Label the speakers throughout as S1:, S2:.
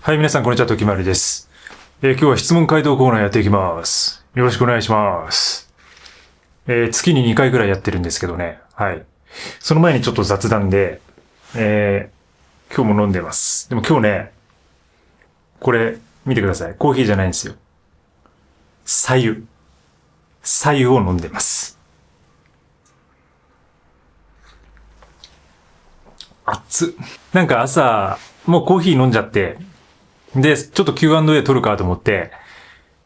S1: はい、皆さん、こんにちは、ときまるです。今日は質問回答コーナーやっていきます。よろしくお願いします。月に2回ぐらいやってるんですけどね。はい。その前にちょっと雑談で、今日も飲んでます。でも今日ね、これ、見てください。コーヒーじゃないんですよ。白湯。白湯を飲んでます。熱っ。なんか朝、もうコーヒー飲んじゃって、で、ちょっと Q&A 取るかと思って、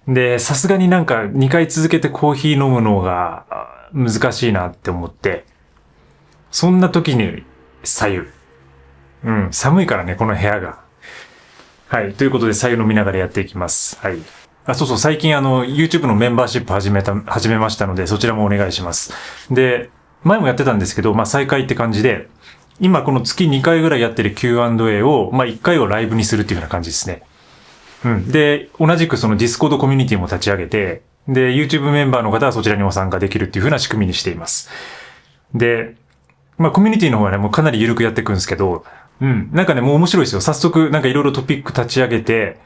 S1: で、さすがになんか2回続けてコーヒー飲むのが難しいなって思って、そんな時に白湯。寒いからね、この部屋が。はい。ということで、白湯飲みながらやっていきます。はい。そうそう、最近YouTube のメンバーシップ始めましたので、そちらもお願いします。で、前もやってたんですけど、再開って感じで、今この月2回ぐらいやってる Q&A を、1回をライブにするっていうような感じですね。で、同じくそのディスコードコミュニティも立ち上げて、で、YouTube メンバーの方はそちらにも参加できるっていう風な仕組みにしています。で、コミュニティの方はね、もうかなり緩くやっていくんですけど、なんかね、もう面白いですよ。早速、なんかいろいろトピック立ち上げて、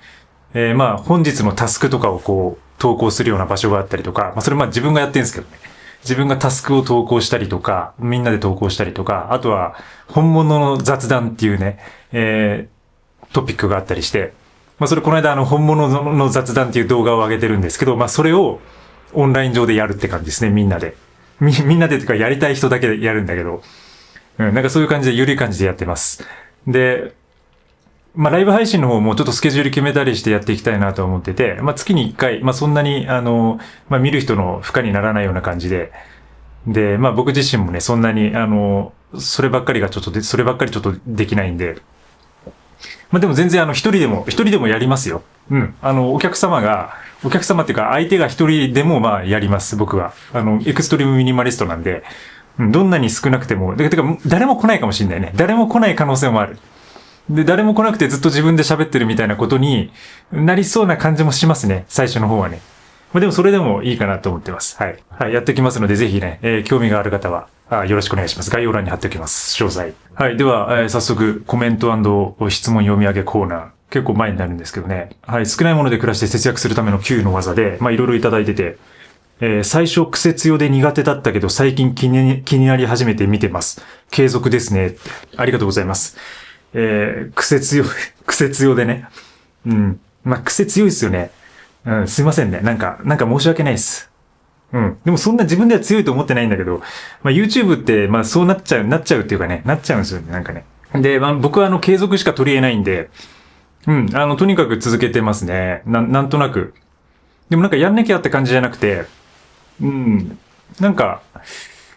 S1: 本日のタスクとかをこう、投稿するような場所があったりとか、それ自分がやってるんですけどね。自分がタスクを投稿したりとか、みんなで投稿したりとか、あとは、本物の雑談っていうね、トピックがあったりして、それこの間本物の雑談っていう動画を上げてるんですけど、それをオンライン上でやるって感じですね、みんなで。みんなでっていうかやりたい人だけでやるんだけど、なんかそういう感じで緩い感じでやってます。で、ライブ配信の方もちょっとスケジュール決めたりしてやっていきたいなと思ってて、月に1回、そんなに見る人の負荷にならないような感じで、で、僕自身もね、そんなにそればっかりちょっとできないんで、でも全然一人でもやりますよ。お客様っていうか相手が一人でもやります、僕は。エクストリームミニマリストなんで、どんなに少なくても、てか誰も来ないかもしれないね。誰も来ない可能性もある。で、誰も来なくてずっと自分で喋ってるみたいなことになりそうな感じもしますね、最初の方はね。でもそれでもいいかなと思ってます。はい。はい、やってきますので、ぜひね、興味がある方は、よろしくお願いします。概要欄に貼っておきます。詳細。はい。では、早速、コメント&質問読み上げコーナー。結構前になるんですけどね。はい。少ないもので暮らして節約するための9の技で、いろいろいただいてて、最初癖強で苦手だったけど、最近気になり始めて見てます。継続ですね。ありがとうございます。癖強でね。癖強いですよね。すいませんね。なんか申し訳ないです。でもそんな自分では強いと思ってないんだけど、YouTube って、そうなっちゃうっていうかね、なっちゃうんですよね、なんかね。で、僕は継続しか取り得ないんで、とにかく続けてますね。なんとなく。でもなんかやんなきゃって感じじゃなくて、なんか、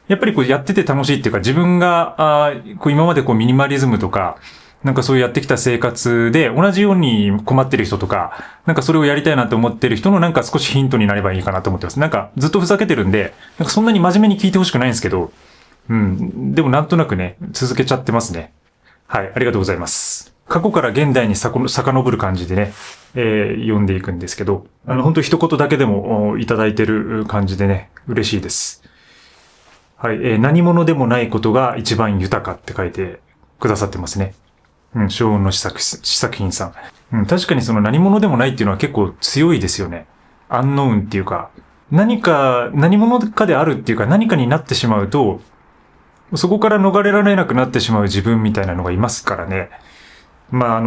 S1: やっぱりこうやってて楽しいっていうか、自分が、今までミニマリズムとか、なんかそうやってきた生活で同じように困ってる人とか、なんかそれをやりたいなと思ってる人のなんか少しヒントになればいいかなと思ってます。なんかずっとふざけてるんで、なんかそんなに真面目に聞いてほしくないんですけど、でもなんとなくね、続けちゃってますね。はい、ありがとうございます。過去から現代に遡る感じでね、読んでいくんですけど、本当一言だけでもいただいてる感じでね、嬉しいです。はい、何者でもないことが一番豊かって書いてくださってますね。小雲の試作品さん。確かにその何者でもないっていうのは結構強いですよね。アンノーンっていうか、何者かであるっていうか何かになってしまうと、そこから逃れられなくなってしまう自分みたいなのがいますからね。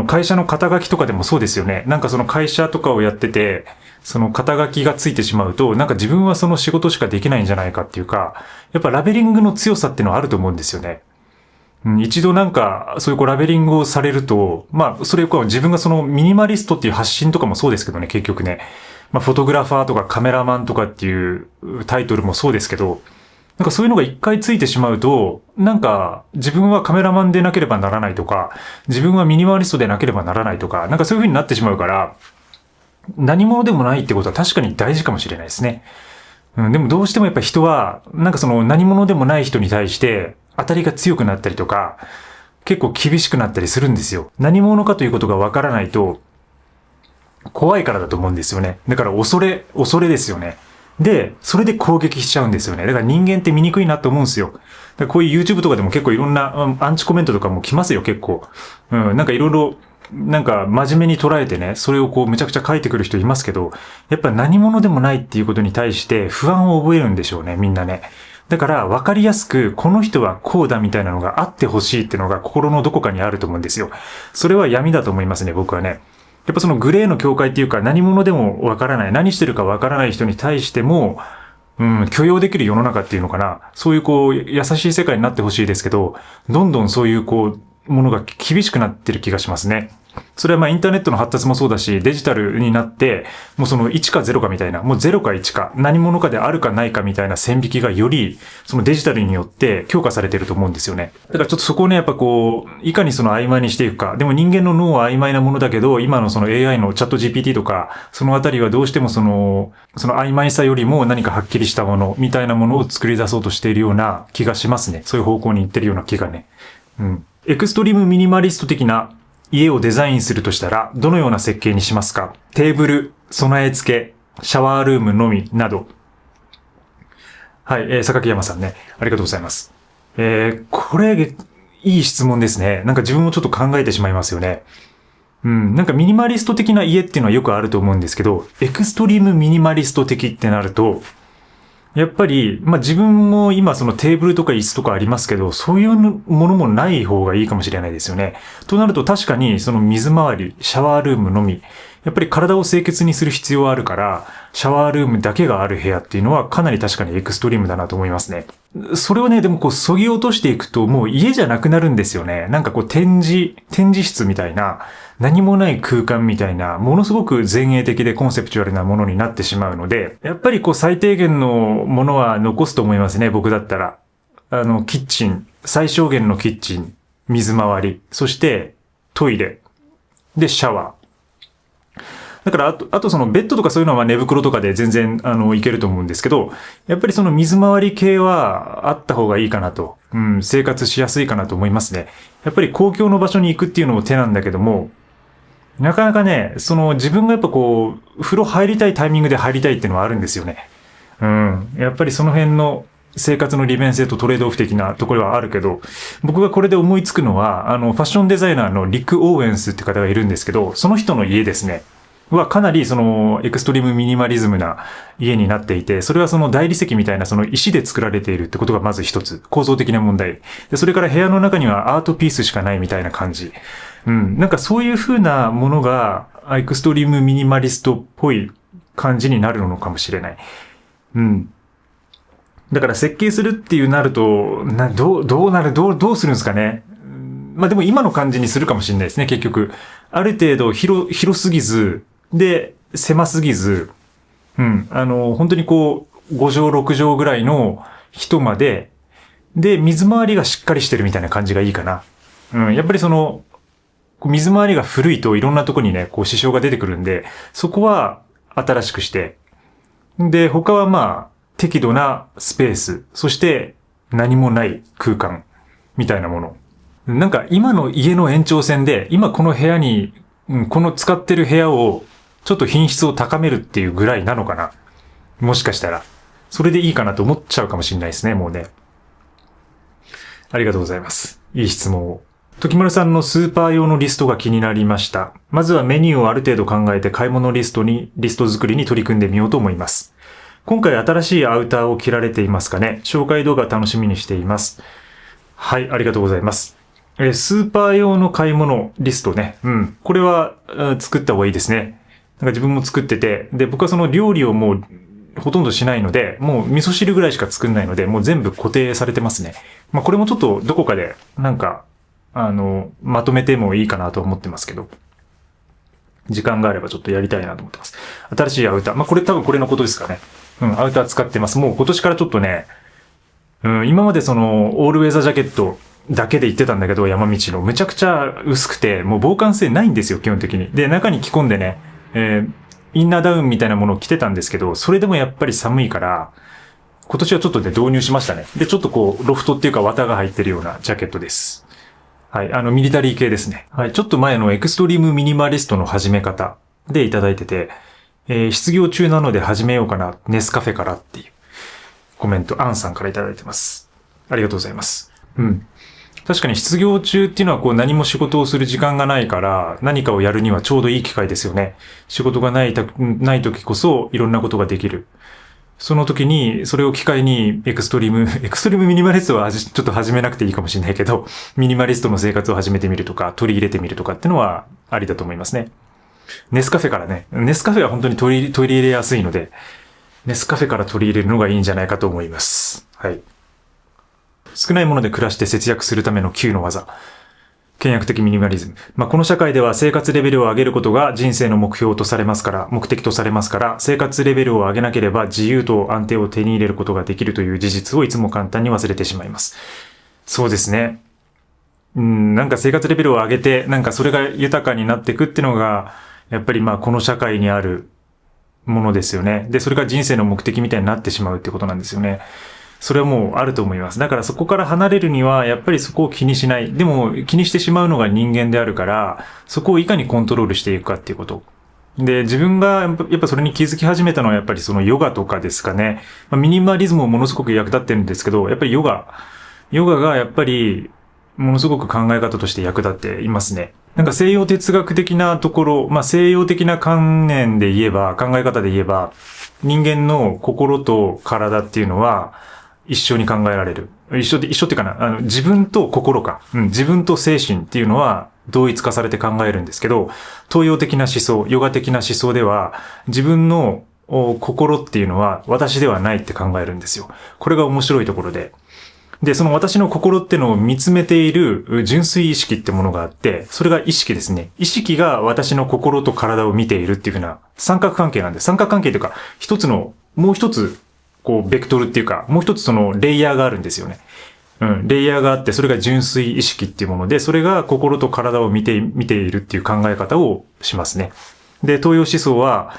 S1: 会社の肩書きとかでもそうですよね。なんかその会社とかをやってて、その肩書きがついてしまうと、なんか自分はその仕事しかできないんじゃないかっていうか、やっぱラベリングの強さっていうのはあると思うんですよね。一度なんか、そういうラベリングをされると、それを自分がそのミニマリストっていう発信とかもそうですけどね、結局ね。フォトグラファーとかカメラマンとかっていうタイトルもそうですけど、なんかそういうのが一回ついてしまうと、なんか自分はカメラマンでなければならないとか、自分はミニマリストでなければならないとか、なんかそういう風になってしまうから、何者でもないってことは確かに大事かもしれないですね。でもどうしてもやっぱ人は、なんかその何者でもない人に対して、当たりが強くなったりとか、結構厳しくなったりするんですよ。何者かということがわからないと、怖いからだと思うんですよね。だから恐れですよね。で、それで攻撃しちゃうんですよね。だから人間って醜いなと思うんですよ。だからこういう YouTube とかでも結構いろんなアンチコメントとかも来ますよ、結構。なんかいろいろなんか真面目に捉えてね、それをこうめちゃくちゃ書いてくる人いますけど、やっぱ何者でもないっていうことに対して不安を覚えるんでしょうね、みんなね。だから分かりやすく、この人はこうだみたいなのがあってほしいっていうのが心のどこかにあると思うんですよ。それは闇だと思いますね、僕はね。やっぱそのグレーの境界っていうか、何者でも分からない、何してるか分からない人に対しても、許容できる世の中っていうのかな。そういうこう、優しい世界になってほしいですけど、どんどんそういうこう、ものが厳しくなってる気がしますね。それはまあインターネットの発達もそうだし、デジタルになって、もうその1か0かみたいな、もう0か1か、何者かであるかないかみたいな線引きがより、そのデジタルによって強化されてると思うんですよね。だからちょっとそこをね、やっぱこう、いかにその曖昧にしていくか。でも人間の脳は曖昧なものだけど、今のその AI のチャット GPT とか、そのあたりはどうしてもその曖昧さよりも何かはっきりしたもの、みたいなものを作り出そうとしているような気がしますね。そういう方向に行ってるような気がね。エクストリームミニマリスト的な家をデザインするとしたら、どのような設計にしますか？テーブル、備え付け、シャワールームのみなど。はい、榊山さんね。ありがとうございます。これ、いい質問ですね。なんか自分もちょっと考えてしまいますよね。なんかミニマリスト的な家っていうのはよくあると思うんですけど、エクストリームミニマリスト的ってなると、やっぱり、自分も今そのテーブルとか椅子とかありますけど、そういうものもない方がいいかもしれないですよね。となると確かにその水回り、シャワールームのみ、やっぱり体を清潔にする必要はあるから、シャワールームだけがある部屋っていうのはかなり確かにエクストリームだなと思いますね。それをね、でもこう、削ぎ落としていくともう家じゃなくなるんですよね。なんかこう、展示室みたいな、何もない空間みたいな、ものすごく前衛的でコンセプチュアルなものになってしまうので、やっぱりこう、最低限のものは残すと思いますね、僕だったら。キッチン、最小限のキッチン、水回り、そしてトイレ、で、シャワー。だから、あとそのベッドとかそういうのは寝袋とかで全然、いけると思うんですけど、やっぱりその水回り系はあった方がいいかなと。生活しやすいかなと思いますね。やっぱり公共の場所に行くっていうのも手なんだけども、なかなかね、その自分がやっぱこう、風呂入りたいタイミングで入りたいっていうのはあるんですよね。やっぱりその辺の生活の利便性とトレードオフ的なところはあるけど、僕がこれで思いつくのは、ファッションデザイナーのリック・オーエンスって方がいるんですけど、その人の家ですね。はかなりそのエクストリームミニマリズムな家になっていて、それはその大理石みたいなその石で作られているってことがまず一つ、構造的な問題。で、それから部屋の中にはアートピースしかないみたいな感じ。なんかそういう風なものがエクストリームミニマリストっぽい感じになるのかもしれない。だから設計するっていうなると、どうするんですかね。でも今の感じにするかもしれないですね、結局。ある程度広すぎず、で、狭すぎず、本当にこう、5畳6畳ぐらいの人まで、で、水回りがしっかりしてるみたいな感じがいいかな。やっぱりその、水回りが古いといろんなとこにね、こう支障が出てくるんで、そこは新しくして、で、他は適度なスペース、そして何もない空間、みたいなもの。なんか今の家の延長線で、今この部屋に、この使ってる部屋を、ちょっと品質を高めるっていうぐらいなのかな。もしかしたら。それでいいかなと思っちゃうかもしれないですね、もうね。ありがとうございます。いい質問を。時丸さんのスーパー用のリストが気になりました。まずはメニューをある程度考えて買い物リスト作りに取り組んでみようと思います。今回新しいアウターを着られていますかね。紹介動画楽しみにしています。はい、ありがとうございます。スーパー用の買い物リストね。これは作った方がいいですね。なんか自分も作ってて、で、僕はその料理をもうほとんどしないので、もう味噌汁ぐらいしか作んないので、もう全部固定されてますね。これもちょっとどこかでなんか、まとめてもいいかなと思ってますけど。時間があればちょっとやりたいなと思ってます。新しいアウター。これ多分これのことですかね。アウター使ってます。もう今年からちょっとね、今までその、オールウェザージャケットだけで行ってたんだけど、山道の。めちゃくちゃ薄くて、もう防寒性ないんですよ、基本的に。で、中に着込んでね、インナーダウンみたいなものを着てたんですけど、それでもやっぱり寒いから、今年はちょっとね、導入しましたね。で、ちょっとこう、ロフトっていうか綿が入ってるようなジャケットです。はい、ミリタリー系ですね。はい、ちょっと前のエクストリームミニマリストの始め方でいただいてて、失業中なので始めようかな、ネスカフェからっていうコメント、アンさんからいただいてます。ありがとうございます。確かに失業中っていうのはこう何も仕事をする時間がないから何かをやるにはちょうどいい機会ですよね。仕事がない時こそいろんなことができる。その時にそれを機会にエクストリームミニマリストはちょっと始めなくていいかもしれないけど、ミニマリストの生活を始めてみるとか取り入れてみるとかっていうのはありだと思いますね。ネスカフェからね。ネスカフェは本当に取り入れやすいので、ネスカフェから取り入れるのがいいんじゃないかと思います。はい。少ないもので暮らして節約するための9の技。倹約的ミニマリズム。この社会では生活レベルを上げることが人生の目的とされますから、生活レベルを上げなければ自由と安定を手に入れることができるという事実をいつも簡単に忘れてしまいます。そうですね。なんか生活レベルを上げて、なんかそれが豊かになっていくっていうのが、やっぱりこの社会にあるものですよね。で、それが人生の目的みたいになってしまうってことなんですよね。それはもうあると思います。だからそこから離れるには、やっぱりそこを気にしない。でも気にしてしまうのが人間であるから、そこをいかにコントロールしていくかっていうこと。で、自分がやっぱそれに気づき始めたのはやっぱりそのヨガとかですかね。ミニマリズムもものすごく役立ってるんですけど、やっぱりヨガがやっぱりものすごく考え方として役立っていますね。なんか西洋哲学的なところ、西洋的な観念で言えば、考え方で言えば、人間の心と体っていうのは、一緒に考えられる。一緒っていうかな。自分と心か。自分と精神っていうのは同一化されて考えるんですけど、東洋的な思想、ヨガ的な思想では、自分の心っていうのは私ではないって考えるんですよ。これが面白いところで。で、その私の心ってのを見つめている純粋意識ってものがあって、それが意識ですね。意識が私の心と体を見ているっていうふうな三角関係なんです。三角関係というか、もう一つ、ベクトルっていうか、もう一つそのレイヤーがあるんですよね。レイヤーがあって、それが純粋意識っていうもので、それが心と体を見ているっていう考え方をしますね。で、東洋思想は、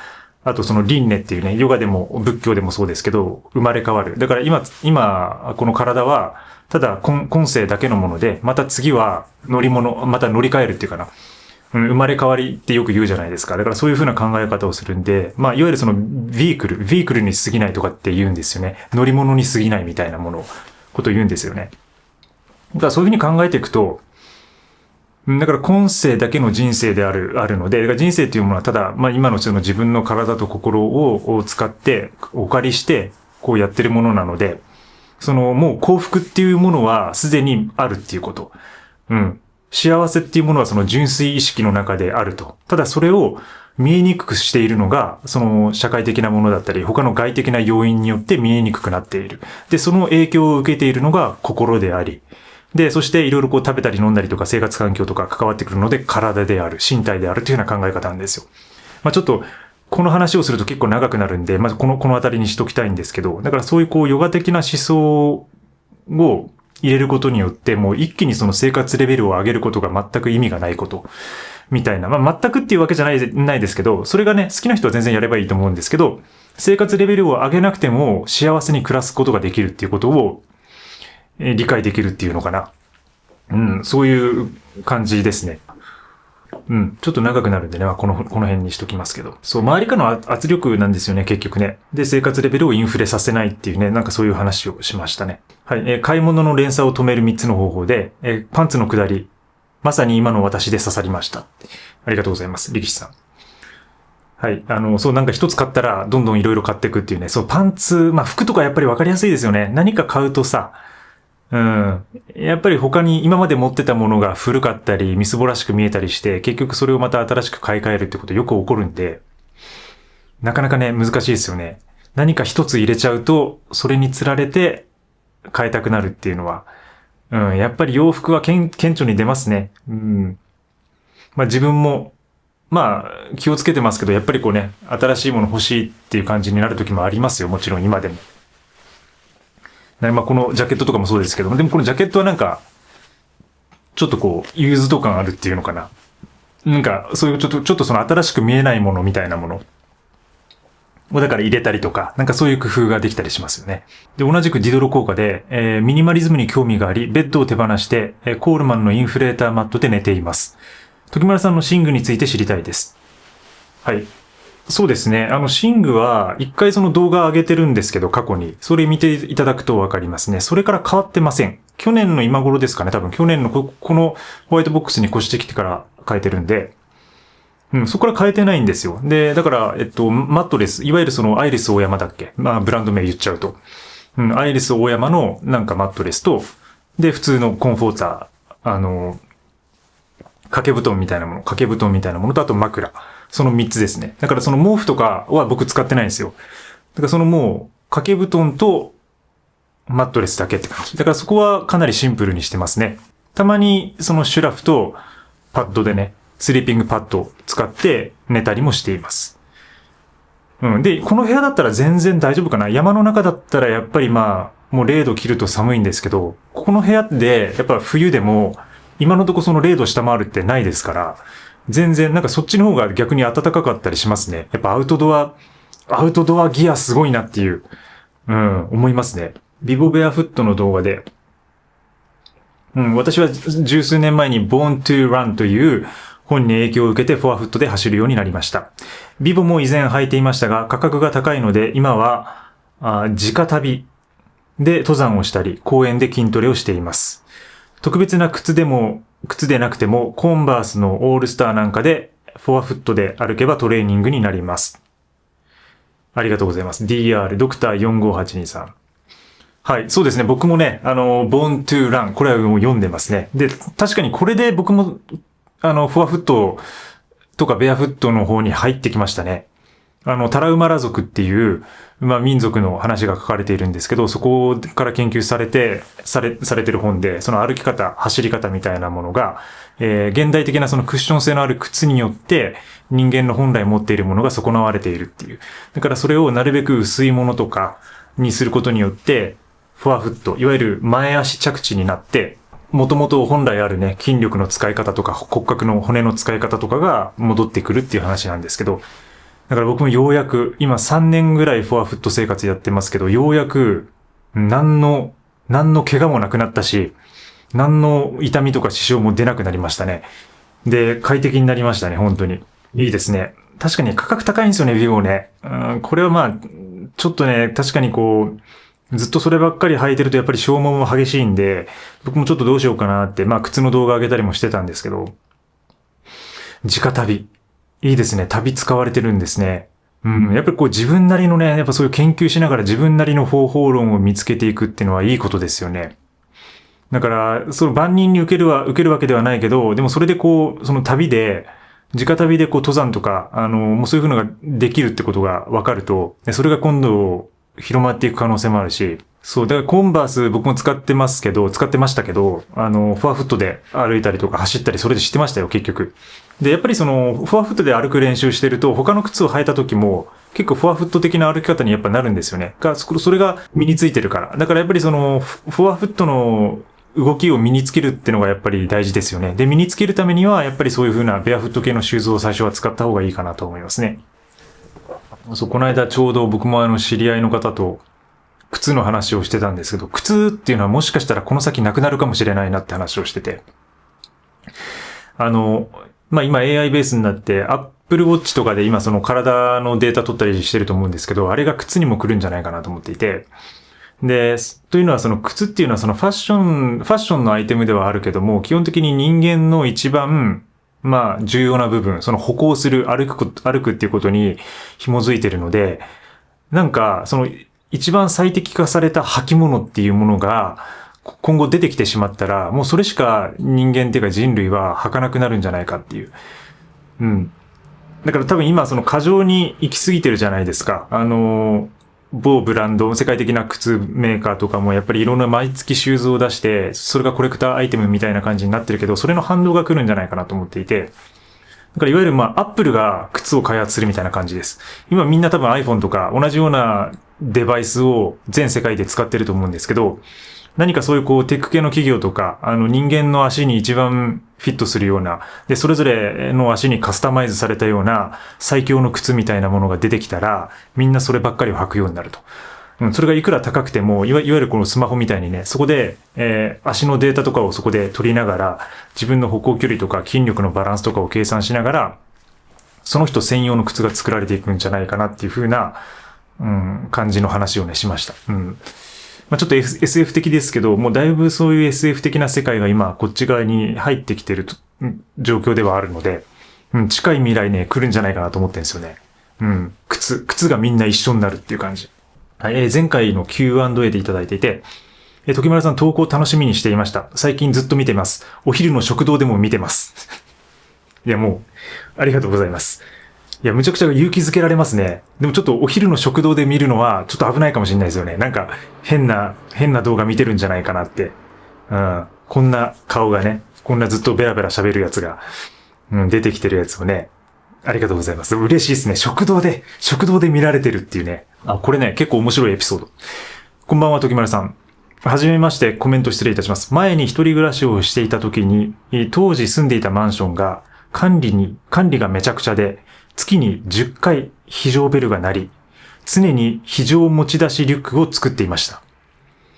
S1: あとその輪廻っていうね、ヨガでも仏教でもそうですけど、生まれ変わる。だから今、この体は、ただ今世だけのもので、また次はまた乗り換えるっていうかな。生まれ変わりってよく言うじゃないですか。だからそういう風な考え方をするんで、いわゆるそのビークルに過ぎないとかって言うんですよね。乗り物に過ぎないみたいなことを言うんですよね。だからそういう風に考えていくと、だから今世だけの人生であるので、だから人生というものはただ、今のその自分の体と心を使って、お借りして、こうやってるものなので、もう幸福っていうものはすでにあるっていうこと。幸せっていうものはその純粋意識の中であると。ただそれを見えにくくしているのが、その社会的なものだったり、他の外的な要因によって見えにくくなっている。で、その影響を受けているのが心であり、で、そしていろいろ食べたり飲んだりとか生活環境とか関わってくるので体である、身体であるというような考え方なんですよ。ちょっと、この話をすると結構長くなるんで、まずこのあたりにしときたいんですけど、だからそういうヨガ的な思想を入れることによって、もう一気にその生活レベルを上げることが全く意味がないこと、みたいな。全くっていうわけじゃないですけど、それがね、好きな人は全然やればいいと思うんですけど、生活レベルを上げなくても幸せに暮らすことができるっていうことを理解できるっていうのかな。そういう感じですね。ちょっと長くなるんでね、この辺にしときますけど。そう、周りからの圧力なんですよね、結局ね。で、生活レベルをインフレさせないっていうね、なんかそういう話をしましたね。はい、買い物の連鎖を止める3つの方法で、パンツの下り、まさに今の私で刺さりました。ありがとうございます、力士さん。はい。そう、なんか一つ買ったら、どんどんいろいろ買っていくっていうね。そう、パンツ、服とかやっぱりわかりやすいですよね。何か買うとさ、やっぱり他に今まで持ってたものが古かったり、みすぼらしく見えたりして、結局それをまた新しく買い替えるってことよく起こるんで、なかなかね、難しいですよね。何か一つ入れちゃうと、それにつられて変えたくなるっていうのは、やっぱり洋服は顕著に出ますね。自分も、気をつけてますけど、やっぱりこうね、新しいもの欲しいっていう感じになる時もありますよ。もちろん今でも。このジャケットとかもそうですけども、でもこのジャケットはなんか、ちょっとこう、ユーズド感あるっていうのかな。なんか、そういうちょっとその新しく見えないものみたいなものをだから入れたりとか、なんかそういう工夫ができたりしますよね。で、同じくディドロ効果で、ミニマリズムに興味があり、ベッドを手放して、コールマンのインフレーターマットで寝ています。時丸さんの寝具について知りたいです。はい。そうですね。シングは一回その動画上げてるんですけど、過去に。それ見ていただくとわかりますね。それから変わってません。去年の今頃ですかね。多分去年のこのホワイトボックスに越してきてから変えてるんで、そこから変えてないんですよ。で、だから、マットレス、いわゆるそのアイリスオーヤマだっけ、まあ、ブランド名言っちゃうと。アイリスオーヤマのなんかマットレスと、で、普通のコンフォーター、掛け布団みたいなものと、あと枕。その3つですね。だからその毛布とかは僕使ってないんですよ。だからそのもう、掛け布団とマットレスだけって感じ。だからそこはかなりシンプルにしてますね。たまにそのシュラフとパッドでね、スリーピングパッドを使って寝たりもしています。で、この部屋だったら全然大丈夫かな。山の中だったらやっぱりまあ、もう0度切ると寒いんですけど、この部屋でやっぱ冬でも今のところその0度下回るってないですから、全然なんかそっちの方が逆に暖かかったりしますね。やっぱアウトドアギアすごいなっていう、思いますね。ビボベアフットの動画で、私は十数年前に Born to Run という本に影響を受けてフォアフットで走るようになりました。ビボも以前履いていましたが価格が高いので今は直旅で登山をしたり公園で筋トレをしています。特別な靴でなくてもコンバースのオールスターなんかでフォアフットで歩けばトレーニングになります。ありがとうございます。DR ドクター45823さん。はい、そうですね。僕もね、Born to Run、これはもう読んでますね。で、確かにこれで僕も、フォアフットとかベアフットの方に入ってきましたね。タラウマラ族っていう、まあ民族の話が書かれているんですけど、そこから研究されてる本で、その歩き方、走り方みたいなものが、現代的なそのクッション性のある靴によって、人間の本来持っているものが損なわれているっていう。だからそれをなるべく薄いものとかにすることによって、フォアフット、いわゆる前足着地になって、もともと本来あるね、筋力の使い方とか骨格の骨の使い方とかが戻ってくるっていう話なんですけど、だから僕もようやく、今3年ぐらいフォアフット生活やってますけど、ようやく、何の怪我もなくなったし、何の痛みとか支障も出なくなりましたね。で、快適になりましたね、本当に。いいですね。確かに価格高いんですよね、ビボね。これはまあ、ちょっとね、確かにこう、ずっとそればっかり履いてるとやっぱり消耗も激しいんで、僕もちょっとどうしようかなって、まあ靴の動画上げたりもしてたんですけど、直旅。いいですね。旅使われてるんですね。やっぱりこう自分なりのね、やっぱそういう研究しながら自分なりの方法論を見つけていくっていうのはいいことですよね。だから、その万人に受けるわけではないけど、でもそれでこう、その旅で、直旅でこう登山とか、もうそういうのができるってことが分かると、それが今度広まっていく可能性もあるし、そう、だからコンバース僕も使ってましたけど、フォアフットで歩いたりとか走ったりそれで知ってましたよ、結局。で、やっぱりその、フォアフットで歩く練習してると、他の靴を履いた時も、結構フォアフット的な歩き方にやっぱなるんですよね。それが身についてるから。だからやっぱりその、フォアフットの動きを身につけるってのがやっぱり大事ですよね。で、身につけるためには、やっぱりそういう風なベアフット系のシューズを最初は使った方がいいかなと思いますね。そう、この間ちょうど僕も知り合いの方と、靴の話をしてたんですけど、靴っていうのはもしかしたらこの先なくなるかもしれないなって話をしてて。まあ、今 AI ベースになって、Apple Watch とかで今その体のデータ取ったりしてると思うんですけど、あれが靴にも来るんじゃないかなと思っていて。で、というのはその靴っていうのはそのファッションのアイテムではあるけども、基本的に人間の一番、まあ、重要な部分、その歩行する、歩くっていうことに紐づいてるので、なんか、その、一番最適化された履物っていうものが今後出てきてしまったら、もうそれしか人間っていうか人類は履かなくなるんじゃないかっていう。だから多分今その過剰に行き過ぎてるじゃないですか。某ブランド、世界的な靴メーカーとかもやっぱりいろんな毎月シューズを出して、それがコレクターアイテムみたいな感じになってるけど、それの反動が来るんじゃないかなと思っていて、だからいわゆるアップルが靴を開発するみたいな感じです。今みんな多分 iPhone とか同じようなデバイスを全世界で使ってると思うんですけど、何かそういうこうテック系の企業とか、人間の足に一番フィットするような、で、それぞれの足にカスタマイズされたような最強の靴みたいなものが出てきたら、みんなそればっかりを履くようになると。それがいくら高くても、いわゆるこのスマホみたいにね、そこで、足のデータとかをそこで取りながら、自分の歩行距離とか筋力のバランスとかを計算しながら、その人専用の靴が作られていくんじゃないかなっていう風な、感じの話をね、しました。まあ、ちょっと SF 的ですけど、もうだいぶそういう SF 的な世界が今、こっち側に入ってきてる状況ではあるので、近い未来ね、来るんじゃないかなと思ってるんですよね。靴がみんな一緒になるっていう感じ。はい、前回の Q&A でいただいていて、時丸さん投稿楽しみにしていました。最近ずっと見てます。お昼の食堂でも見てます。いや、もう、ありがとうございます。いや、むちゃくちゃ勇気づけられますね。でもちょっとお昼の食堂で見るのはちょっと危ないかもしれないですよね。なんか変な動画見てるんじゃないかなって。こんな顔がね、こんなずっとベラベラ喋るやつが、出てきてるやつをね、ありがとうございます。嬉しいですね。食堂で見られてるっていうね。これね、結構面白いエピソード。こんばんは、時丸さん。はじめまして、コメント失礼いたします。前に一人暮らしをしていた時に、当時住んでいたマンションが管理がめちゃくちゃで、月に10回非常ベルが鳴り、常に非常持ち出しリュックを作っていました。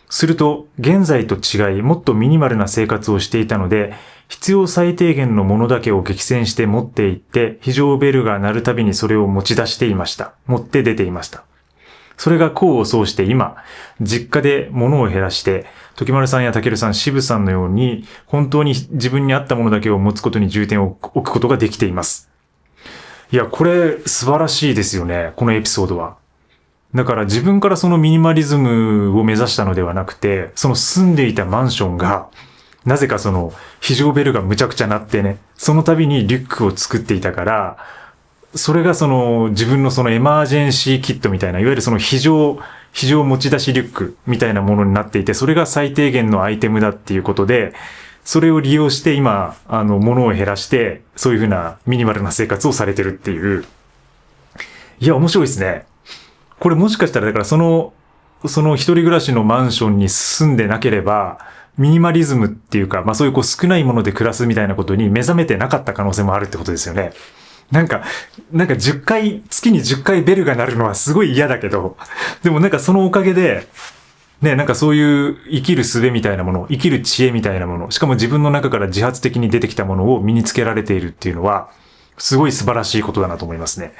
S1: すると、現在と違い、もっとミニマルな生活をしていたので、必要最低限のものだけを激戦して持っていって、非常ベルが鳴るたびにそれを持ち出していました。持って出ていました。それが功を奏して今、実家で物を減らして、時丸さんやたけるさん、渋さんのように、本当に自分に合ったものだけを持つことに重点を置くことができています。いや、これ素晴らしいですよね。このエピソードは。だから自分からそのミニマリズムを目指したのではなくて、その住んでいたマンションが、なぜかその非常ベルがむちゃくちゃ鳴ってね、その度にリュックを作っていたから、それがその自分のそのエマージェンシーキットみたいな、いわゆるその非常持ち出しリュックみたいなものになっていて、それが最低限のアイテムだっていうことで、それを利用して今、物を減らして、そういうふうなミニマルな生活をされてるっていう。いや、面白いですね。これもしかしたら、だからその一人暮らしのマンションに住んでなければ、ミニマリズムっていうか、まあそういうこう少ないもので暮らすみたいなことに目覚めてなかった可能性もあるってことですよね。なんか月に10回ベルが鳴るのはすごい嫌だけど、でもなんかそのおかげで、ね、なんかそういう生きる術みたいなもの、生きる知恵みたいなもの、しかも自分の中から自発的に出てきたものを身につけられているっていうのは、すごい素晴らしいことだなと思いますね。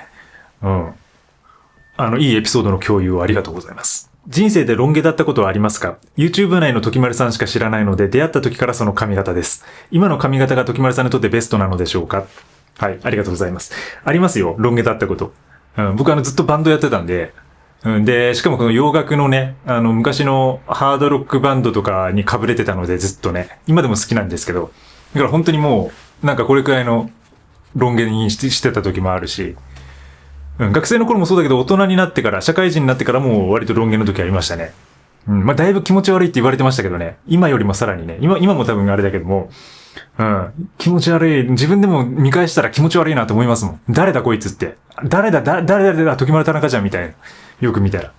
S1: いいエピソードの共有をありがとうございます。人生でロン毛だったことはありますか？ YouTube 内の時丸さんしか知らないので、出会った時からその髪型です。今の髪型が時丸さんにとってベストなのでしょうか？はい、ありがとうございます。ありますよ、ロン毛だったこと。僕ずっとバンドやってたんで、で、しかもこの洋楽のね、昔のハードロックバンドとかに被れてたのでずっとね、今でも好きなんですけど、だから本当にもう、なんかこれくらいのロン毛にしてた時もあるし、学生の頃もそうだけど大人になってから、社会人になってからも割とロン毛の時ありましたね。まあだいぶ気持ち悪いって言われてましたけどね、今よりもさらにね、今も多分あれだけども、気持ち悪い。自分でも見返したら気持ち悪いなと思いますもん。誰だこいつって。誰だ、時丸田中じゃんみたいな。よく見たら。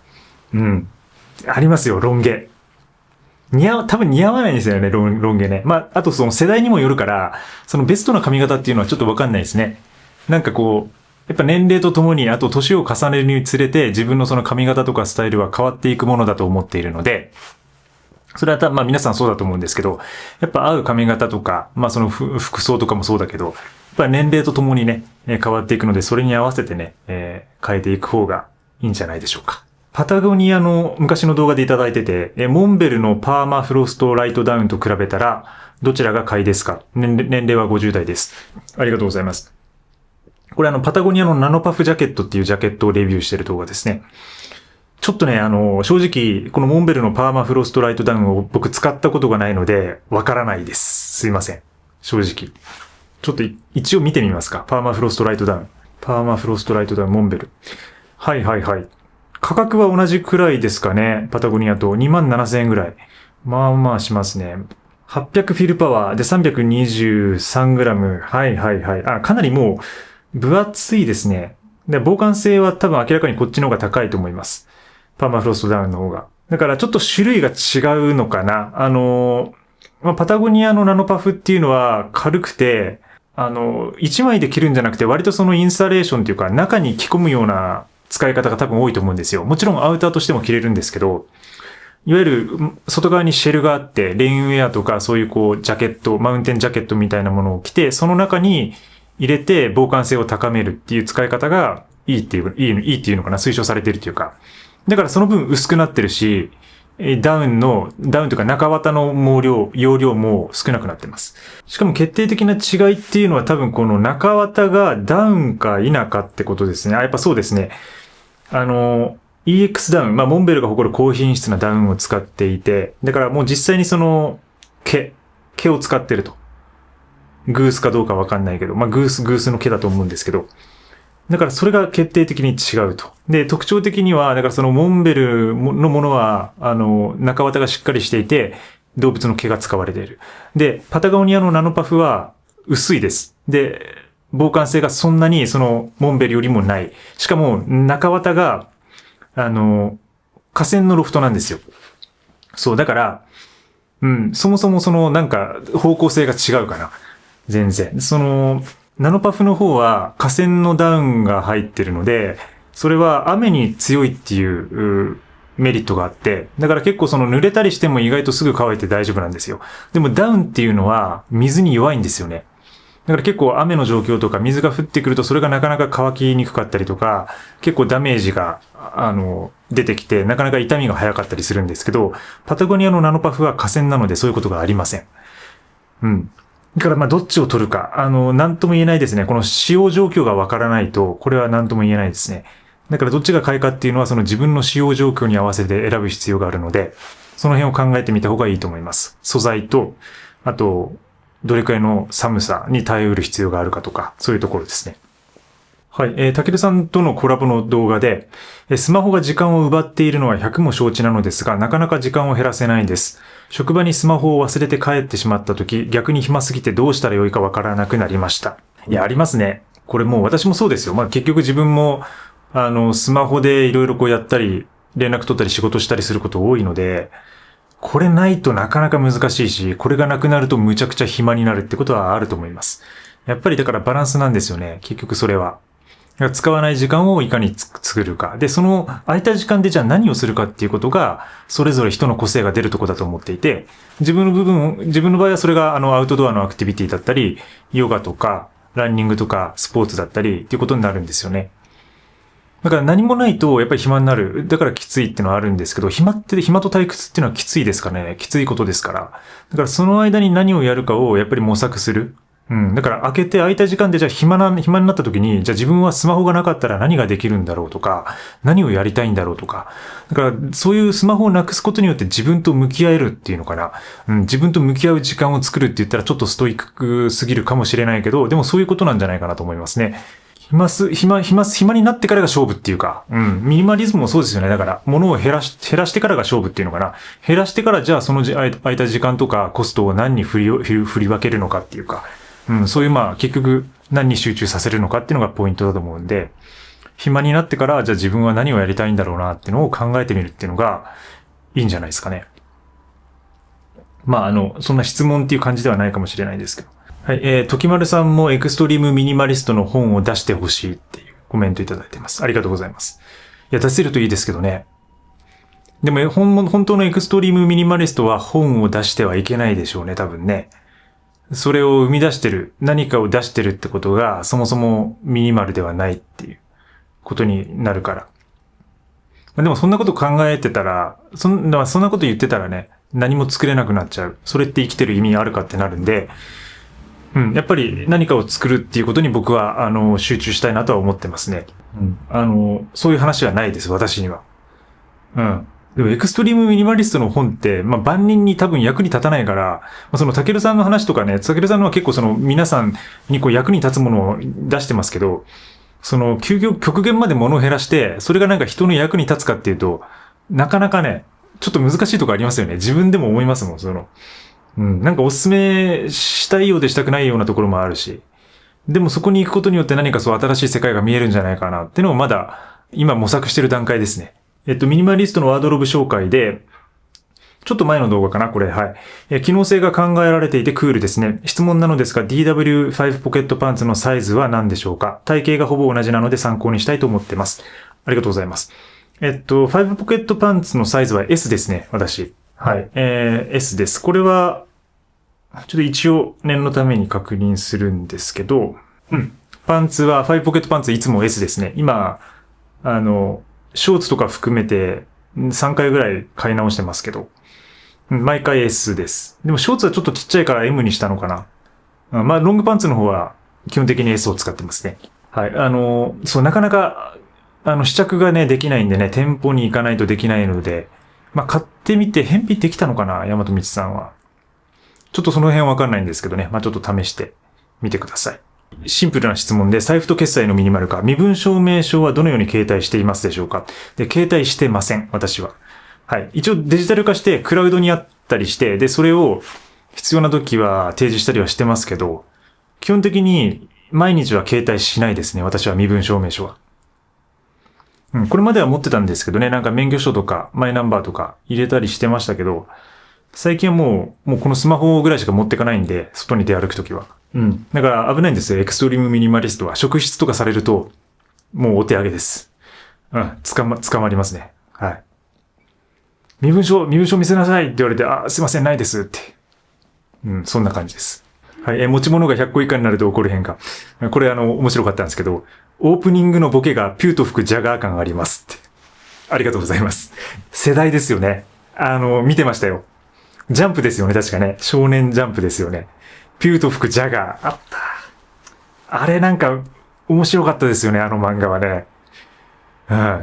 S1: ありますよ、ロン毛。多分似合わないんですよね、ロン毛ね。まあ、あとその世代にもよるから、そのベストな髪型っていうのはちょっとわかんないですね。なんかこう、やっぱ年齢とともに、あと年を重ねるにつれて、自分のその髪型とかスタイルは変わっていくものだと思っているので、それはまあ皆さんそうだと思うんですけど、やっぱ合う髪型とか、まあその服装とかもそうだけど、やっぱ年齢とともにね、変わっていくので、それに合わせてね、変えていく方がいいんじゃないでしょうか。パタゴニアの昔の動画でいただいてて、モンベルのパーマフロストライトダウンと比べたら、どちらが買いですか？年齢は50代です。ありがとうございます。これパタゴニアのナノパフジャケットっていうジャケットをレビューしてる動画ですね。ちょっとね、正直、このモンベルのパーマフロストライトダウンを僕使ったことがないので、わからないです。すいません。正直。ちょっと一応見てみますか。パーマフロストライトダウン。パーマフロストライトダウン、モンベル。はい。価格は同じくらいですかね。パタゴニアと27,000円ぐらい。まあまあしますね。800フィルパワーで 323g。はい。かなりもう分厚いですね。で、防寒性は多分明らかにこっちの方が高いと思います。パーマフロストダウンの方が。だからちょっと種類が違うのかな。パタゴニアのナノパフっていうのは軽くて、1枚で着るんじゃなくて割とそのインスタレーションっていうか中に着込むような使い方が多分多いと思うんですよ。もちろんアウターとしても着れるんですけど、いわゆる外側にシェルがあって、レインウェアとかそういうこうジャケット、マウンテンジャケットみたいなものを着て、その中に入れて防寒性を高めるっていう使い方がいいっていうのかな、推奨されてるっていうか。だからその分薄くなってるし、ダウンというか中綿の容量も少なくなってます。しかも決定的な違いっていうのは多分この中綿がダウンか否かってことですね。やっぱそうですね。EX ダウン、モンベルが誇る高品質なダウンを使っていて、だからもう実際にその毛を使ってると。グースかどうかわかんないけど、グースの毛だと思うんですけど、だからそれが決定的に違うと。で、特徴的には、だからそのモンベルのものは、中綿がしっかりしていて、動物の毛が使われている。で、パタゴニアのナノパフは薄いです。で、防寒性がそんなにそのモンベルよりもない。しかも中綿が、河川のロフトなんですよ。そう、だから、そもそもそのなんか方向性が違うかな。全然。ナノパフの方は河川のダウンが入ってるので、それは雨に強いっていうメリットがあって、だから結構濡れたりしても意外とすぐ乾いて大丈夫なんですよ。でもダウンっていうのは水に弱いんですよね。だから結構雨の状況とか水が降ってくるとそれがなかなか乾きにくかったりとか、結構ダメージが、出てきてなかなか痛みが早かったりするんですけど、パタゴニアのナノパフは河川なのでそういうことがありません。だからどっちを取るか、なんとも言えないですね。この使用状況がわからないと、これはなんとも言えないですね。だからどっちが買いかっていうのはその自分の使用状況に合わせて選ぶ必要があるので、その辺を考えてみた方がいいと思います。素材と、あと、どれくらいの寒さに耐えうる必要があるかとか、そういうところですね。はい。たけるさんとのコラボの動画で、スマホが時間を奪っているのは100も承知なのですが、なかなか時間を減らせないんです。職場にスマホを忘れて帰ってしまった時、逆に暇すぎてどうしたらよいかわからなくなりました。いや、ありますね。これもう私もそうですよ。結局自分も、スマホでいろいろやったり、連絡取ったり仕事したりすること多いので、これないとなかなか難しいし、これがなくなるとむちゃくちゃ暇になるってことはあると思います。やっぱりだからバランスなんですよね。結局それは。使わない時間をいかに作るか。で、その空いた時間でじゃあ何をするかっていうことが、それぞれ人の個性が出るところだと思っていて、自分の場合はそれがアウトドアのアクティビティだったり、ヨガとか、ランニングとか、スポーツだったりっていうことになるんですよね。だから何もないとやっぱり暇になる。だからきついっていうのはあるんですけど、暇と退屈っていうのはきついですかね。きついことですから。だからその間に何をやるかをやっぱり模索する。だから空いた時間でじゃあ暇になった時に、じゃあ自分はスマホがなかったら何ができるんだろうとか、何をやりたいんだろうとか。だからそういうスマホをなくすことによって自分と向き合えるっていうのかな。自分と向き合う時間を作るって言ったらちょっとストイックすぎるかもしれないけど、でもそういうことなんじゃないかなと思いますね。暇になってからが勝負っていうか、ミニマリズムもそうですよね。だから、物を減らしてからが勝負っていうのかな。減らしてからじゃあその空いた時間とかコストを何に振り分けるのかっていうか、そういう結局何に集中させるのかっていうのがポイントだと思うんで、暇になってからじゃあ自分は何をやりたいんだろうなっていうのを考えてみるっていうのがいいんじゃないですかね。そんな質問っていう感じではないかもしれないですけど。はい、時丸さんもエクストリームミニマリストの本を出してほしいっていうコメントいただいてます。ありがとうございます。いや、出せるといいですけどね。でも、本当のエクストリームミニマリストは本を出してはいけないでしょうね、多分ね。それを生み出してる、何かを出してるってことが、そもそもミニマルではないっていうことになるから。でもそんなこと考えてたら、そんなこと言ってたらね、何も作れなくなっちゃう。それって生きてる意味あるかってなるんで、やっぱり何かを作るっていうことに僕は、集中したいなとは思ってますね。そういう話はないです、私には。でも、エクストリームミニマリストの本って、万人に多分役に立たないから、タケルさんの話とかね、タケルさんのは結構皆さんに役に立つものを出してますけど、極限まで物を減らして、それがなんか人の役に立つかっていうと、なかなかね、ちょっと難しいとこありますよね。自分でも思いますもん、なんかおすすめしたいようでしたくないようなところもあるし。でもそこに行くことによって何か新しい世界が見えるんじゃないかなっていうのをまだ今模索してる段階ですね。ミニマリストのワードロブ紹介で、ちょっと前の動画かなこれ、はい。機能性が考えられていてクールですね。質問なのですが、DW5 ポケットパンツのサイズは何でしょうか？体型がほぼ同じなので参考にしたいと思ってます。ありがとうございます。5ポケットパンツのサイズは S ですね、私。はい。S です。これは、ちょっと一応念のために確認するんですけど、うん。パンツは、5ポケットパンツいつも S ですね。今、ショーツとか含めて3回ぐらい買い直してますけど、毎回 S です。でもショーツはちょっとちっちゃいから M にしたのかな。まあ、ロングパンツの方は基本的に S を使ってますね。はい。そう、なかなか、試着がね、できないんでね、店舗に行かないとできないので、まあ、買ってみて返品できたのかな、大和道さんは。ちょっとその辺わかんないんですけどね。まあ、ちょっと試してみてください。シンプルな質問で、財布と決済のミニマル化、身分証明書はどのように携帯していますでしょうか？で、携帯してません、私は。はい。一応デジタル化してクラウドにあったりして、で、それを必要な時は提示したりはしてますけど、基本的に毎日は携帯しないですね、私は身分証明書は。これまでは持ってたんですけどね、なんか免許証とかマイナンバーとか入れたりしてましたけど、最近はもうこのスマホぐらいしか持ってかないんで、外に出歩くときは。だから危ないんですよ、エクストリームミニマリストは。職質とかされると、もうお手上げです。捕まりますね。はい。身分証見せなさいって言われて、すいません、ないですって。そんな感じです。はい。持ち物が100個以下になると起こる変化。これ面白かったんですけど、オープニングのボケがピューと吹くジャガー感がありますって。ありがとうございます。世代ですよね。見てましたよ。ジャンプですよね、確かね。少年ジャンプですよね。ピューと吹くジャガー。あった。あれなんか、面白かったですよね、あの漫画はね。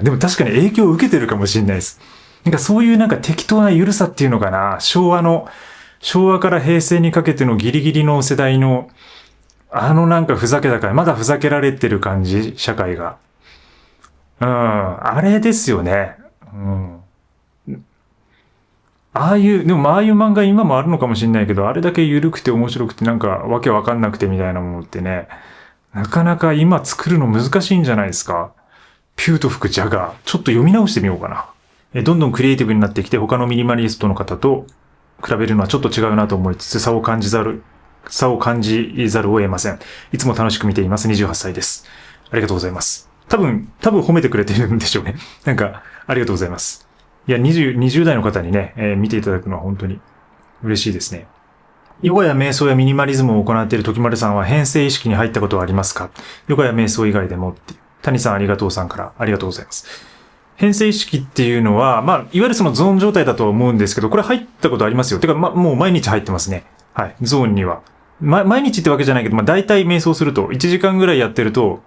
S1: でも確かに影響を受けてるかもしれないです。なんかそういうなんか適当な緩さっていうのかな。昭和から平成にかけてのギリギリの世代の、なんかふざけた感じ、まだふざけられてる感じ、社会が。あれですよね。でもああいう漫画今もあるのかもしれないけど、あれだけ緩くて面白くてなんかわけわかんなくてみたいなものってね、なかなか今作るの難しいんじゃないですか。ピューと吹くジャガー。ちょっと読み直してみようかな。どんどんクリエイティブになってきて他のミニマリストの方と比べるのはちょっと違うなと思いつつ差を感じざるを得ません。いつも楽しく見ています。28歳です。ありがとうございます。多分褒めてくれてるんでしょうね。なんか、ありがとうございます。いや、20代の方にね、見ていただくのは本当に嬉しいですね。ヨガや瞑想やミニマリズムを行っている時丸さんは変性意識に入ったことはありますか？ヨガや瞑想以外でもって。谷さんありがとうさんからありがとうございます。変性意識っていうのは、いわゆるそのゾーン状態だと思うんですけど、これ入ったことありますよ。てか、もう毎日入ってますね。はい。ゾーンには。毎日ってわけじゃないけど、大体瞑想すると、1時間ぐらいやってると、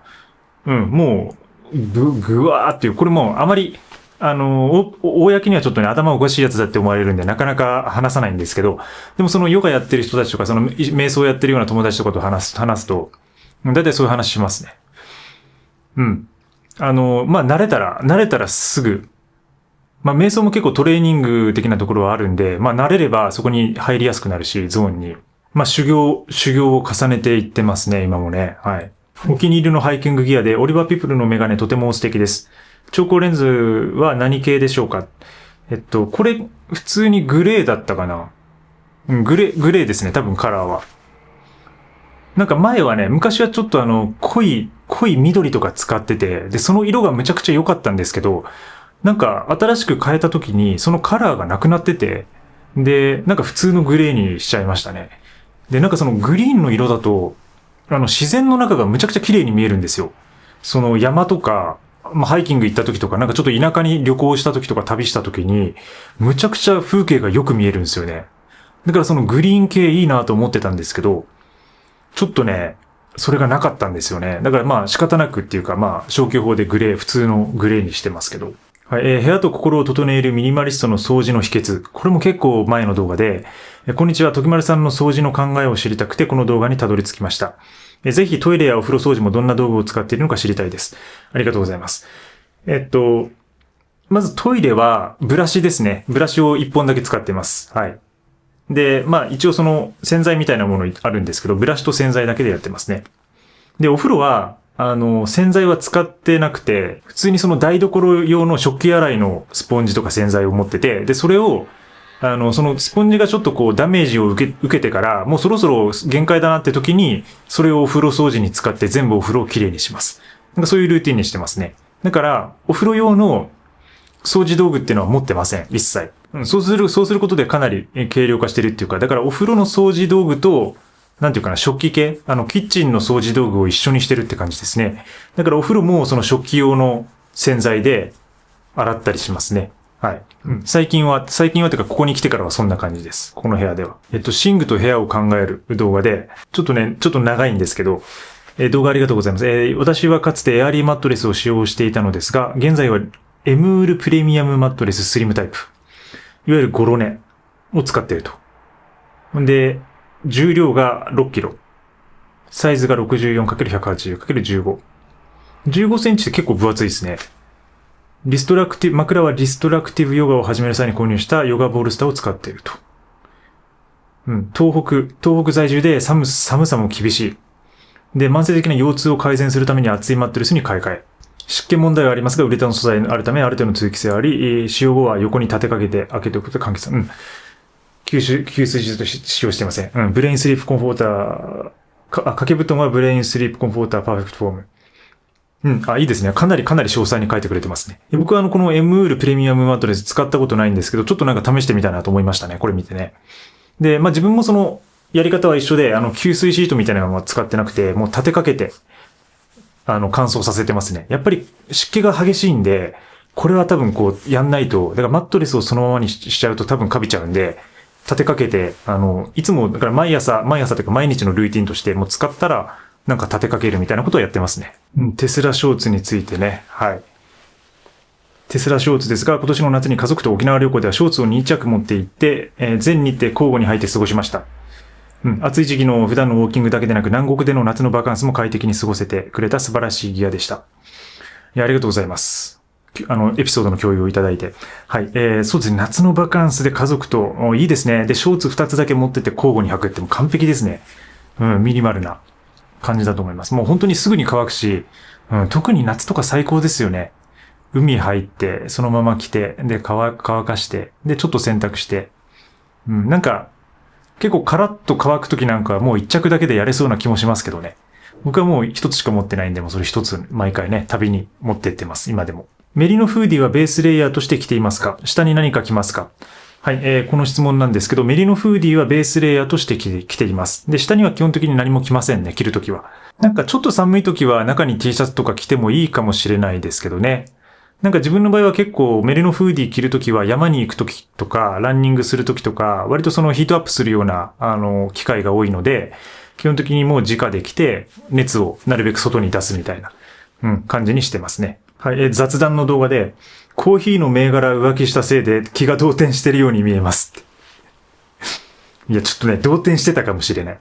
S1: もう、ぐわーっていう、これもうあまり、公にはちょっとね、頭おかしいやつだって思われるんで、なかなか話さないんですけど、でもそのヨガやってる人たちとか、その瞑想やってるような友達とかと話すと、だいたいそういう話しますね。慣れたらすぐ、瞑想も結構トレーニング的なところはあるんで、慣れればそこに入りやすくなるし、ゾーンに。修行を重ねていってますね、今もね。はい。お気に入りのハイキングギアで、オリバーピプルのメガネとても素敵です。調光レンズは何系でしょうか？これ、普通にグレーだったかな？グレーですね、多分カラーは。なんか前はね、昔はちょっと濃い緑とか使ってて、で、その色がむちゃくちゃ良かったんですけど、なんか新しく変えた時にそのカラーがなくなってて、で、なんか普通のグレーにしちゃいましたね。で、なんかそのグリーンの色だと、自然の中がむちゃくちゃ綺麗に見えるんですよ。その山とか、ハイキング行った時とか、なんかちょっと田舎に旅行した時とか旅した時に、むちゃくちゃ風景がよく見えるんですよね。だからそのグリーン系いいなと思ってたんですけど、ちょっとね、それがなかったんですよね。だから仕方なくっていうか消去法で普通のグレーにしてますけど。はい、部屋と心を整えるミニマリストの掃除の秘訣。これも結構前の動画で、こんにちは、時丸さんの掃除の考えを知りたくてこの動画にたどり着きました。ぜひトイレやお風呂掃除もどんな道具を使っているのか知りたいです。ありがとうございます。まずトイレはブラシですね。ブラシを1本だけ使ってます。はい。で、一応その洗剤みたいなものあるんですけど、ブラシと洗剤だけでやってますね。で、お風呂は、洗剤は使ってなくて、普通にその台所用の食器洗いのスポンジとか洗剤を持ってて、で、それを、そのスポンジがちょっとダメージを受けてから、もうそろそろ限界だなって時に、それをお風呂掃除に使って全部お風呂をきれいにします。なんかそういうルーティンにしてますね。だから、お風呂用の掃除道具っていうのは持ってません。一切。そうすることでかなり軽量化してるっていうか、だからお風呂の掃除道具と、なんていうかな、食器系、キッチンの掃除道具を一緒にしてるって感じですね。だからお風呂もその食器用の洗剤で洗ったりしますね。はい。最近はというかここに来てからはそんな感じです。この部屋では。寝具と部屋を考える動画で、ちょっと長いんですけど、動画ありがとうございます。私はかつてエアリーマットレスを使用していたのですが、現在はエムールプレミアムマットレススリムタイプ。いわゆるゴロネを使っていると。で、重量が6キロ。サイズが 64×180×15。15センチって結構分厚いですね。枕はリストラクティブヨガを始める際に購入したヨガボールスターを使っていると。東北在住で寒さも厳しい。で、慢性的な腰痛を改善するために厚いマットレスに買い替え。湿気問題はありますが、ウレタン素材があるため、ある程度の通気性があり、使用後は横に立てかけて開けておくことで換気する。吸水術として使用していません。ブレインスリープコンフォーター、掛け布団はブレインスリープコンフォーターパーフェクトフォーム。いいですね。かなり詳細に書いてくれてますね。僕はこのエムールプレミアムマットレス使ったことないんですけど、ちょっとなんか試してみたいなと思いましたね。これ見てね。で、自分もその、やり方は一緒で、吸水シートみたいなのは使ってなくて、もう立てかけて、乾燥させてますね。やっぱり湿気が激しいんで、これは多分やんないと、だからマットレスをそのままにしちゃうと多分カビちゃうんで、立てかけて、いつも、だから毎朝というか毎日のルーティンとして、もう使ったら、なんか立てかけるみたいなことをやってますね。テスラショーツについてね。はい。テスラショーツですが、今年の夏に家族と沖縄旅行ではショーツを2着持って行って、全日程交互に履いて過ごしました。暑い時期の普段のウォーキングだけでなく、南国での夏のバカンスも快適に過ごせてくれた素晴らしいギアでした。いや、ありがとうございます。エピソードの共有をいただいて。はい。そうですね。夏のバカンスで家族と、いいですね。で、ショーツ2つだけ持ってて交互に履くっても完璧ですね。ミニマルな感じだと思います。もう本当にすぐに乾くし、特に夏とか最高ですよね。海入って、そのまま着て、で、乾かして、で、ちょっと洗濯して。なんか、結構カラッと乾くときなんかはもう一着だけでやれそうな気もしますけどね。僕はもう一つしか持ってないんで、もうそれ一つ毎回ね、旅に持ってってます。今でも。メリノフーディはベースレイヤーとして着ていますか？下に何か着ますか？はい、この質問なんですけど、メリノフーディはベースレイヤーとして着ています。で、下には基本的に何も着ませんね、着るときは。なんかちょっと寒いときは中に T シャツとか着てもいいかもしれないですけどね。なんか自分の場合は結構メリノフーディ着るときは山に行くときとか、ランニングするときとか、割とそのヒートアップするような、機会が多いので、基本的にもう直で着て、熱をなるべく外に出すみたいな、感じにしてますね。はい、雑談の動画で、コーヒーの銘柄浮気したせいで気が動転してるように見えますって。いや、ちょっとね、動転してたかもしれない。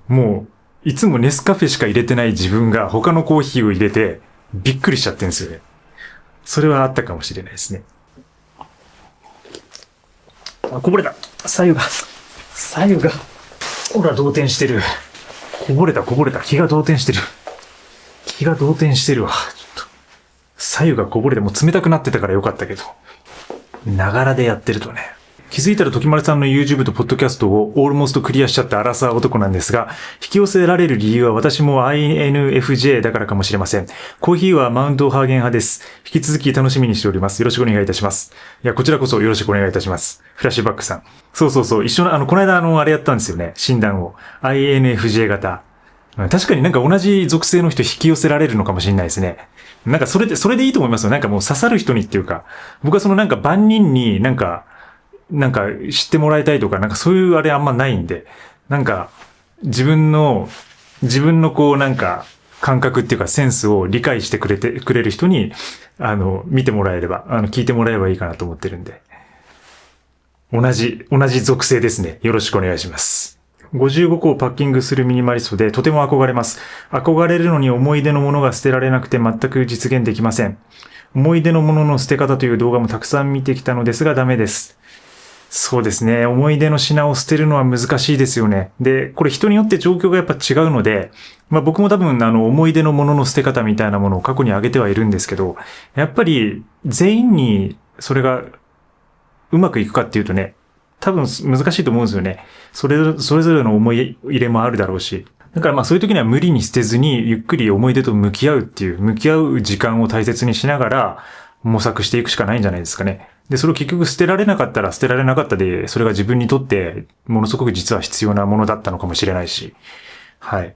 S1: もう、いつもネスカフェしか入れてない自分が他のコーヒーを入れて、びっくりしちゃってるんですよね。それはあったかもしれないですね。こぼれた。左右が。ほら、動転してる。こぼれた。気が動転してる。わ。左右がこぼれてもう冷たくなってたからよかったけど。ながらでやってるとね。気づいたら時丸さんの YouTube とポッドキャストをオールモストクリアしちゃったアラサー男なんですが、引き寄せられる理由は私も INFJ だからかもしれません。コーヒーはマウントハーゲン派です。引き続き楽しみにしております。よろしくお願いいたします。いや、こちらこそよろしくお願いいたします。フラッシュバックさん。そう、一緒の、この間あれやったんですよね。診断を。INFJ 型。確かになんか同じ属性の人引き寄せられるのかもしれないですね。なんかそれでいいと思いますよ。なんかもう刺さる人にっていうか、僕はそのなんか万人になんか知ってもらいたいとか、なんかそういうあれあんまないんで、なんか自分のこうなんか感覚っていうかセンスを理解してくれる人に、見てもらえれば、聞いてもらえばいいかなと思ってるんで。同じ属性ですね。よろしくお願いします。55個をパッキングするミニマリストでとても憧れます。憧れるのに思い出のものが捨てられなくて全く実現できません。思い出のものの捨て方という動画もたくさん見てきたのですがダメです。そうですね。思い出の品を捨てるのは難しいですよね。で、これ人によって状況がやっぱ違うので、僕も多分思い出のものの捨て方みたいなものを過去に挙げてはいるんですけど、やっぱり全員にそれがうまくいくかっていうとね、多分難しいと思うんですよね。それぞれの思い入れもあるだろうし。だからそういう時には無理に捨てずにゆっくり思い出と向き合う時間を大切にしながら模索していくしかないんじゃないですかね。で、それを結局捨てられなかったら捨てられなかったで、それが自分にとってものすごく実は必要なものだったのかもしれないし。はい。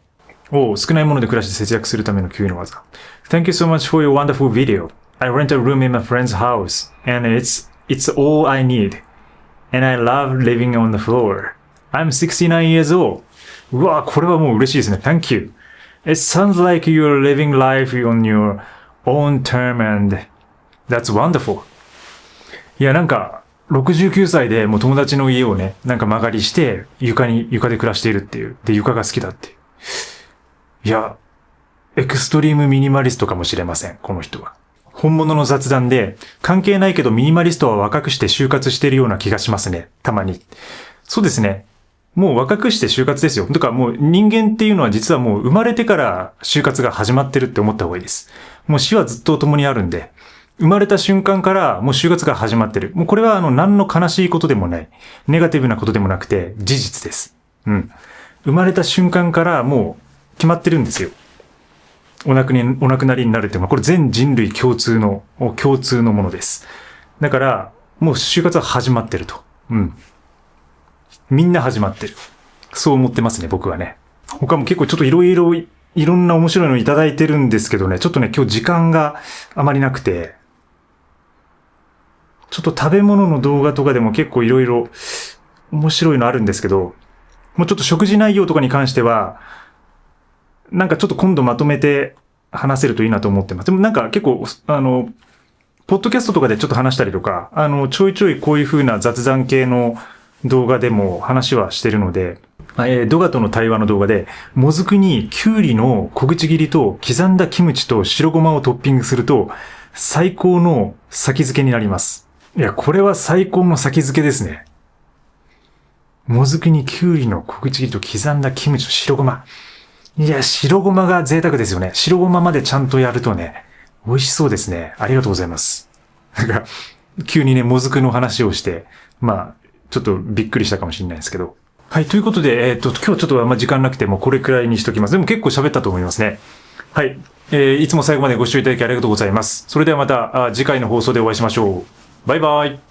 S1: 少ないもので暮らして節約するための給油の技。Thank you so much for your wonderful video. I rent a room in my friend's house, and it's all I need. And I love living on the floor. I'm 69 years old. うわ、これはもう嬉しいですね。Thank you. It sounds like you're living life on your own term and that's wonderful. いや、なんか、69歳でもう友達の家をね、なんか間借りして、床で暮らしているっていう。で、床が好きだっていう。いや、エクストリームミニマリストかもしれません、この人は。本物の雑談で、関係ないけどミニマリストは若くして就活してるような気がしますね、たまに。そうですね。もう若くして就活ですよ。とかもう人間っていうのは実はもう生まれてから就活が始まってるって思った方がいいです。もう死はずっと共にあるんで、生まれた瞬間からもう就活が始まってる。もうこれは何の悲しいことでもない。ネガティブなことでもなくて事実です。うん。生まれた瞬間からもう決まってるんですよ。お亡くなりになるっていうのは、これ全人類共通のものです。だから、もう就活は始まってると。うん。みんな始まってる。そう思ってますね、僕はね。他も結構ちょっといろんな面白いのいただいてるんですけどね、ちょっとね、今日時間があまりなくて、ちょっと食べ物の動画とかでも結構いろいろ面白いのあるんですけど、もうちょっと食事内容とかに関しては、なんかちょっと今度まとめて話せるといいなと思ってます。でもなんか結構、ポッドキャストとかでちょっと話したりとか、ちょいちょいこういう風な雑談系の動画でも話はしてるので、ドガとの対話の動画で、もずくにきゅうりの小口切りと刻んだキムチと白ごまをトッピングすると、最高の先付けになります。いや、これは最高の先付けですね。もずくにきゅうりの小口切りと刻んだキムチと白ごま。いや、白ごまが贅沢ですよね。白ごままでちゃんとやるとね、美味しそうですね。ありがとうございます。なんか、急にね、もずくの話をして、まあ、ちょっとびっくりしたかもしれないですけど。はい、ということで、今日ちょっとあんま時間なくてもこれくらいにしときます。でも結構喋ったと思いますね。はい。いつも最後までご視聴いただきありがとうございます。それではまた次回の放送でお会いしましょう。バイバイ。